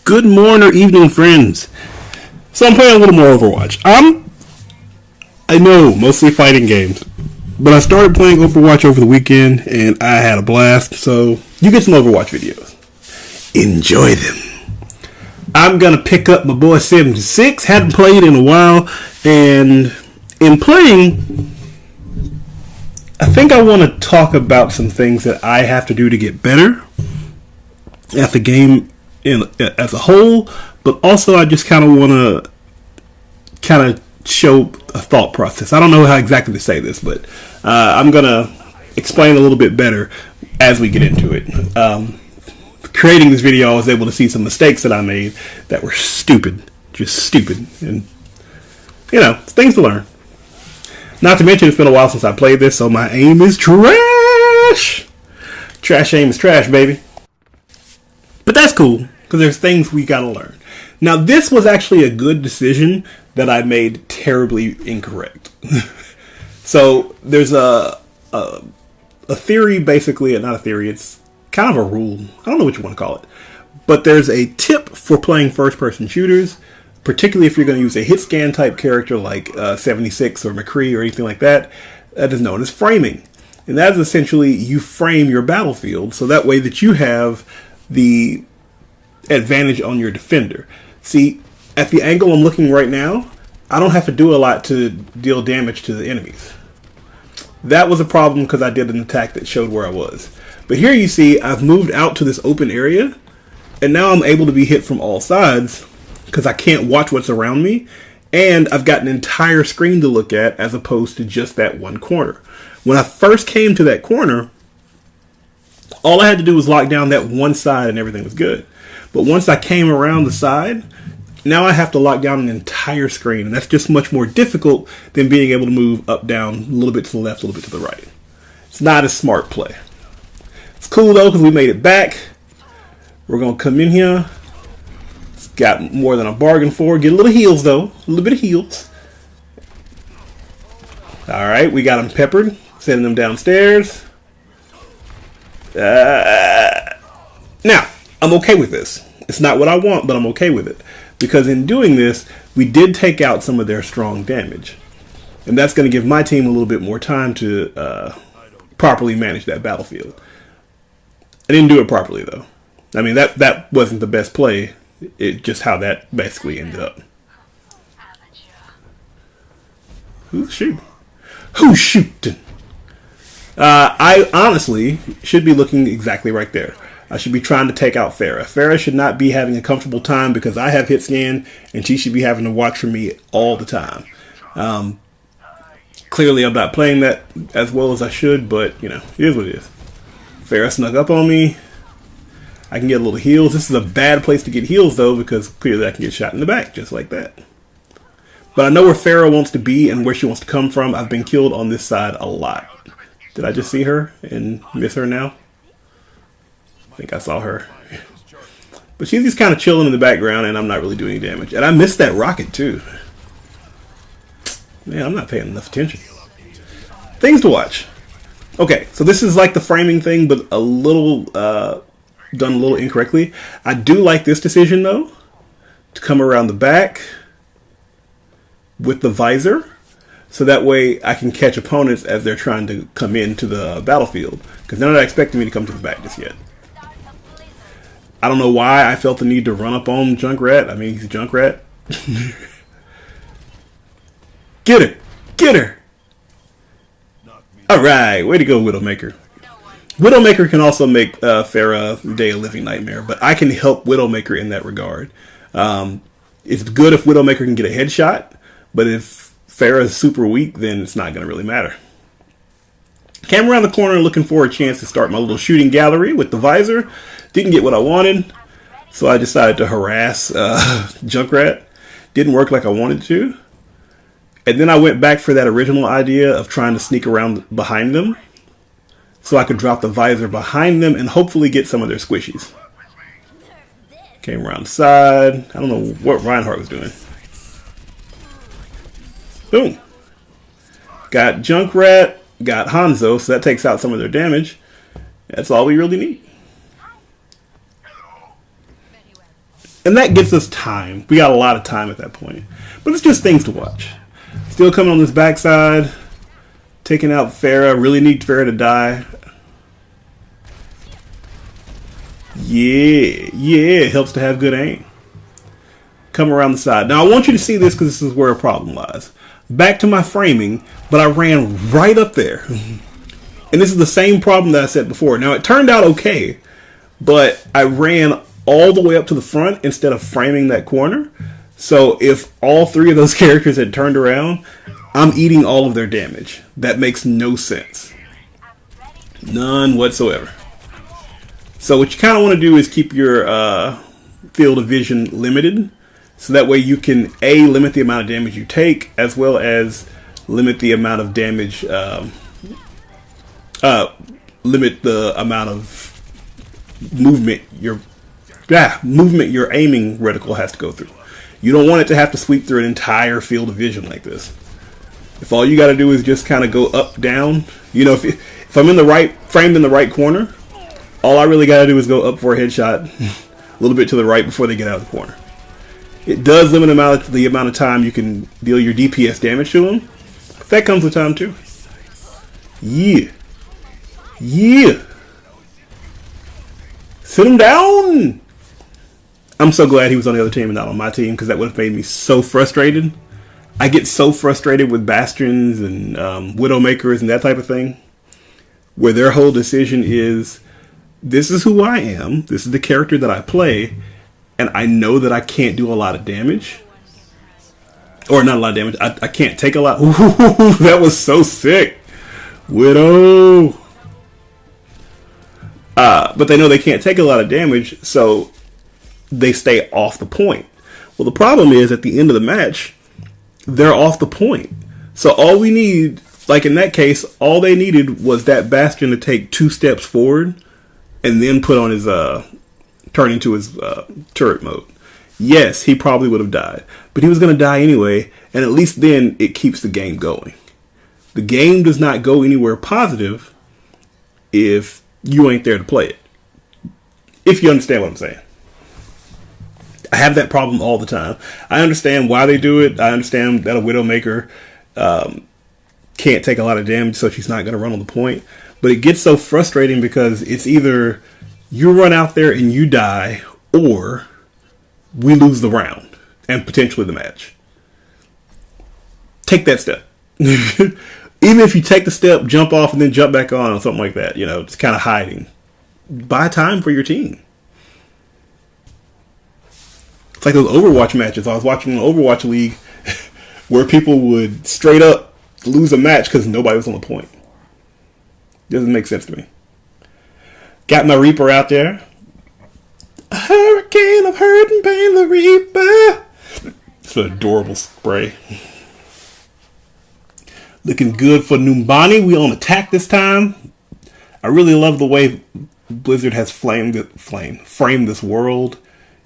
Good morning or evening, friends. So I'm playing a little more Overwatch. I know, mostly fighting games, but I started playing Overwatch over the weekend, and I had a blast, so you get some Overwatch videos. Enjoy them. I'm going to pick up my boy 76, hadn't played in a while, and in playing, I think I want to talk about some things that I have to do to get better at the game as a whole, but also I just kind of want to kind of show a thought process. I don't know how exactly to say this, but I'm going to explain a little bit better as we get into it. Creating this video, I was able to see some mistakes that I made that were stupid, just stupid, and things to learn. Not to mention, it's been a while since I played this, so my aim is trash. Trash aim is trash, baby. But that's cool, because there's things we gotta learn. Now, this was actually a good decision that I made terribly incorrect. So, there's a theory, basically, not a theory, it's kind of a rule. I don't know what you want to call it. But there's a tip for playing first-person shooters, particularly if you're going to use a hit scan type character like 76 or McCree or anything like that. That is known as framing. And that is essentially you frame your battlefield so that way that you have the advantage on your defender. See, at the angle I'm looking right now, I don't have to do a lot to deal damage to the enemies. That was a problem because I did an attack that showed where I was. But here you see I've moved out to this open area, and now I'm able to be hit from all sides because I can't watch what's around me, and I've got an entire screen to look at as opposed to just that one corner. When I first came to that corner, all I had to do was lock down that one side and everything was good. But once I came around the side, now I have to lock down an entire screen, and that's just much more difficult than being able to move up, down, a little bit to the left, a little bit to the right. It's not a smart play. It's cool though because we made it back. We're going to come in here. It's got more than a bargain for. Get a little heals though. A little bit of heals. Alright, we got them peppered. Sending them downstairs. Now, I'm okay with this. It's not what I want, but I'm okay with it. Because in doing this, we did take out some of their strong damage. And that's going to give my team a little bit more time to properly manage that battlefield. I didn't do it properly, though. I mean, that wasn't the best play. It just how that basically ended up. Who's shooting? Who's shooting? I honestly should be looking exactly right there. I should be trying to take out Farah. Farah should not be having a comfortable time because I have hit scan, and she should be having to watch for me all the time. Clearly, I'm not playing that as well as I should, but, it is what it is. Farah snuck up on me. I can get a little heals. This is a bad place to get heals, though, because clearly I can get shot in the back, just like that. But I know where Farah wants to be and where she wants to come from. I've been killed on this side a lot. Did I just see her and miss her now? I think I saw her. But she's just kind of chilling in the background, and I'm not really doing any damage. And I missed that rocket, too. Man, I'm not paying enough attention. Things to watch. Okay, so this is like the framing thing, but a little done a little incorrectly. I do like this decision, though, to come around the back with the visor, so that way I can catch opponents as they're trying to come into the battlefield, because they're not expecting me to come to the back just yet. I don't know why I felt the need to run up on Junkrat. I mean, he's a Junkrat. Get her! Get her! Alright, way to go, Widowmaker. Widowmaker can also make Farah Day a living nightmare, but I can help Widowmaker in that regard. It's good if Widowmaker can get a headshot, but if Farah is super weak, then it's not going to really matter. Came around the corner looking for a chance to start my little shooting gallery with the visor. Didn't get what I wanted, so I decided to harass Junkrat. Didn't work like I wanted to. And then I went back for that original idea of trying to sneak around behind them so I could drop the visor behind them and hopefully get some of their squishies. Came around the side. I don't know what Reinhardt was doing. Boom. Got Junkrat, got Hanzo, so that takes out some of their damage. That's all we really need. And that gets us time. We got a lot of time at that point. But it's just things to watch. Still coming on this backside. Taking out Farah. Really need Farah to die. Yeah. It helps to have good aim. Come around the side. Now I want you to see this because this is where a problem lies. Back to my framing, but I ran right up there. And this is the same problem that I said before. Now it turned out okay, but I ran all the way up to the front instead of framing that corner. So if all three of those characters had turned around, I'm eating all of their damage. That makes no sense. None whatsoever. So what you kind of want to do is keep your field of vision limited. So that way you can, A, limit the amount of damage you take, as well as limit the amount of damage, limit the amount of movement your aiming reticle has to go through. You don't want it to have to sweep through an entire field of vision like this. If all you got to do is just kind of go up, down, you know, if I'm in the right, framed in the right corner, all I really got to do is go up for a headshot, a little bit to the right before they get out of the corner. It does limit the amount of time you can deal your DPS damage to them. That comes with time too. Yeah. Sit him down. I'm so glad he was on the other team and not on my team, because that would have made me so frustrated. I get so frustrated with Bastions and Widowmakers and that type of thing, where their whole decision is, this is who I am, this is the character that I play, and I know that I can't do a lot of damage. Or not a lot of damage. I can't take a lot. Ooh, that was so sick. Widow. But they know they can't take a lot of damage, so they stay off the point. Well, the problem is, at the end of the match, they're off the point. So all we need, like in that case, all they needed was that Bastion to take 2 steps forward and then put on his, turn into his turret mode. Yes, he probably would have died, but he was going to die anyway, and at least then it keeps the game going. The game does not go anywhere positive if you ain't there to play it. If you understand what I'm saying. I have that problem all the time. I understand why they do it. I understand that a Widowmaker can't take a lot of damage, so she's not going to run on the point. But it gets so frustrating because it's either you run out there and you die, or we lose the round and potentially the match. Take that step. Even if you take the step, jump off, and then jump back on or something like that, you know, just kind of hiding. Buy time for your team. It's like those Overwatch matches. I was watching an Overwatch league where people would straight up lose a match because nobody was on the point. Doesn't make sense to me. Got my Reaper out there. A hurricane of hurt and pain, the Reaper. It's an adorable spray. Looking good for Numbani. We on attack this time. I really love the way Blizzard has framed this world.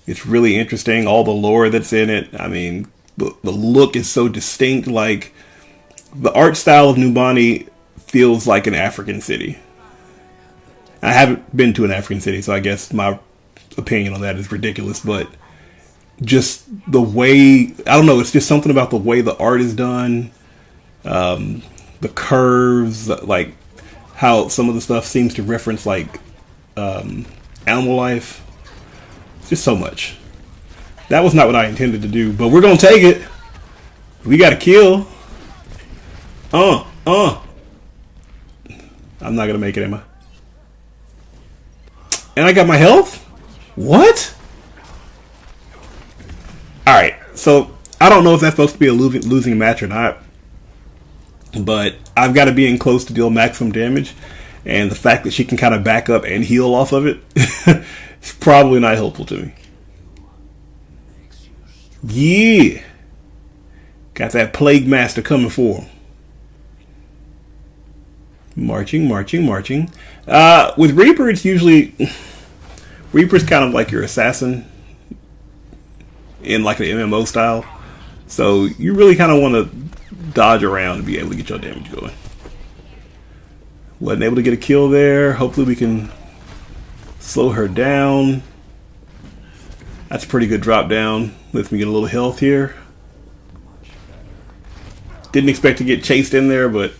It's really interesting. All the lore that's in it. I mean, the look is so distinct. Like, the art style of Numbani feels like an African city. I haven't been to an African city, so I guess my opinion on that is ridiculous, but just the way, I don't know, it's just something about the way the art is done, the curves, like how some of the stuff seems to reference like animal life. It's just so much. That was not what I intended to do, but we're gonna take it. We gotta kill. I'm not gonna make it, am I? And I got my health? What? Alright, so I don't know if that's supposed to be a losing match or not, but I've got to be in close to deal maximum damage, and the fact that she can kind of back up and heal off of it is probably not helpful to me. Yeah. Got that Plague Master coming for him. Marching. With Reaper, it's usually... Reaper's kind of like your assassin in like an MMO style. So you really kind of want to dodge around to be able to get your damage going. Wasn't able to get a kill there. Hopefully we can slow her down. That's a pretty good drop down. Lets me get a little health here. Didn't expect to get chased in there, but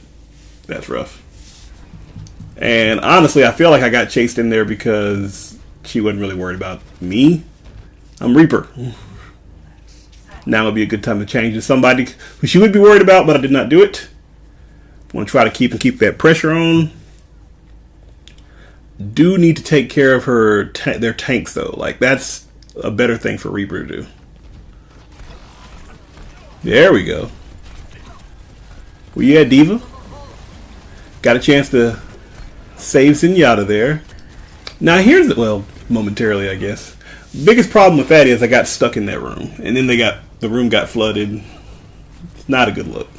that's rough. And honestly, I feel like I got chased in there because she wasn't really worried about me. I'm Reaper. Now would be a good time to change to somebody who she would be worried about, but I did not do it. I want to try to keep that pressure on. Do need to take care of their tanks though. Like that's a better thing for Reaper to do. There we go. Well, yeah, Diva. Got a chance to save Zenyatta there. Now here's the, well, momentarily I guess. Biggest problem with that is I got stuck in that room. And then the room got flooded. It's not a good look.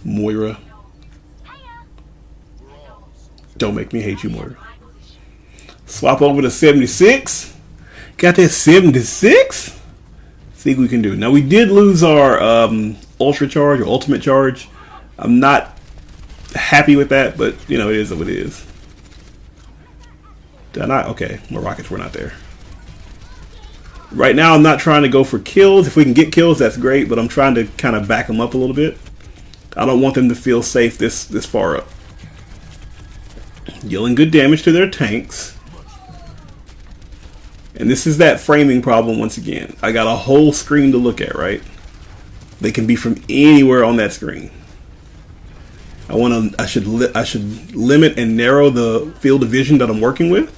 Moira. Don't make me hate you, Moira. Swap over to 76. Got that 76. See what we can do. Now we did lose our ultra charge or ultimate charge. I'm not happy with that, but you know it is what it is. Did I not? Okay, my rockets were not there. Right now I'm not trying to go for kills. If we can get kills, that's great, but I'm trying to kind of back them up a little bit. I don't want them to feel safe this far up. Dealing good damage to their tanks. And this is that framing problem once again. I got a whole screen to look at, right? They can be from anywhere on that screen. I should limit and narrow the field of vision that I'm working with.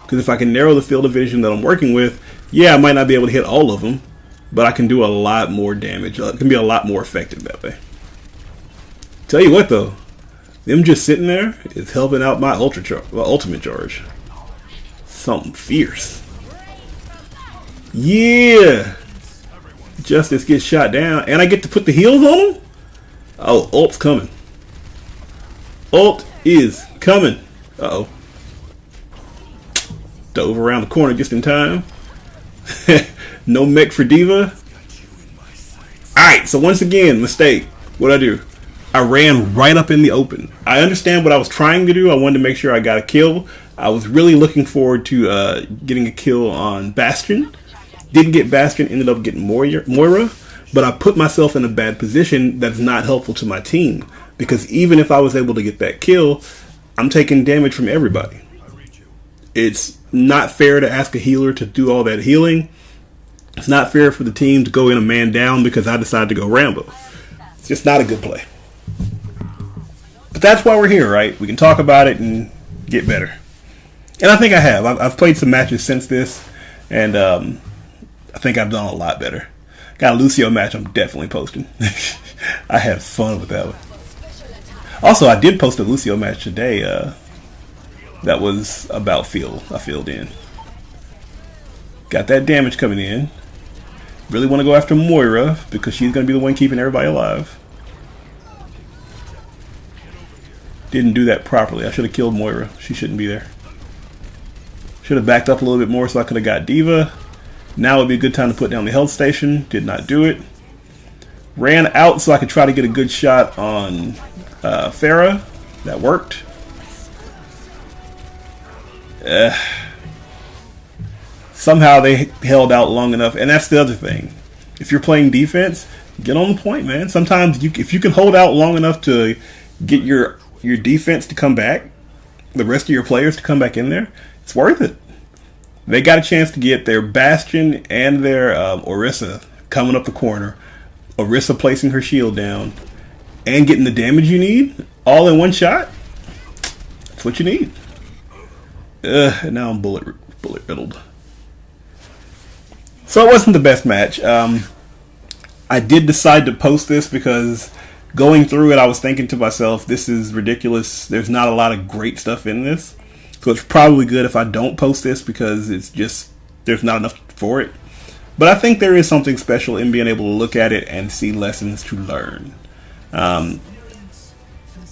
Because if I can narrow the field of vision that I'm working with, yeah, I might not be able to hit all of them, but I can do a lot more damage. It can be a lot more effective that way. Tell you what though, them just sitting there is helping out my ultimate charge. Something fierce. Yeah! Justice gets shot down, and I get to put the heals on him? Oh, ult's coming. Ult is coming. Uh-oh. Dove around the corner just in time. No mech for Diva. Alright, so once again, mistake. What'd I do? I ran right up in the open. I understand what I was trying to do. I wanted to make sure I got a kill. I was really looking forward to getting a kill on Bastion. Didn't get Bastion, ended up getting Moira. But I put myself in a bad position that's not helpful to my team. Because even if I was able to get that kill, I'm taking damage from everybody. It's not fair to ask a healer to do all that healing. It's not fair for the team to go in a man down because I decided to go Rambo. It's just not a good play. But that's why we're here, right? We can talk about it and get better. And I think I have. I've played some matches since this, and I think I've done a lot better. Got a Lucio match I'm definitely posting. I had fun with that one. Also, I did post a Lucio match today that was about I filled in. Got that damage coming in. Really want to go after Moira because she's going to be the one keeping everybody alive. Didn't do that properly. I should have killed Moira. She shouldn't be there. Should have backed up a little bit more so I could have got Diva. Now would be a good time to put down the health station. Did not do it. Ran out so I could try to get a good shot on Farah. That worked. Somehow they held out long enough. And that's the other thing. If you're playing defense, get on the point, man. Sometimes if you can hold out long enough to get your defense to come back, the rest of your players to come back in there, it's worth it. They got a chance to get their Bastion and their Orisa coming up the corner. Orisa placing her shield down and getting the damage you need all in one shot. That's what you need. And now I'm bullet riddled. So it wasn't the best match. I did decide to post this because going through it, I was thinking to myself, this is ridiculous. There's not a lot of great stuff in this. So it's probably good if I don't post this because it's just, there's not enough for it. But I think there is something special in being able to look at it and see lessons to learn.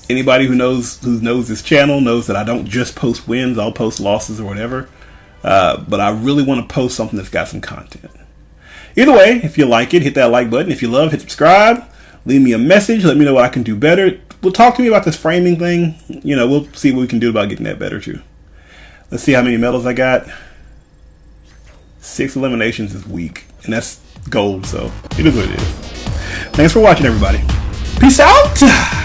Anybody who knows this channel knows that I don't just post wins, I'll post losses or whatever. But I really want to post something that's got some content. Either way, if you like it, hit that like button. If you love, hit subscribe. Leave me a message. Let me know what I can do better. Well, talk to me about this framing thing. You know, we'll see what we can do about getting that better too. Let's see how many medals I got. 6 eliminations is weak, and that's gold, so it is what it is. Thanks for watching, everybody. Peace out.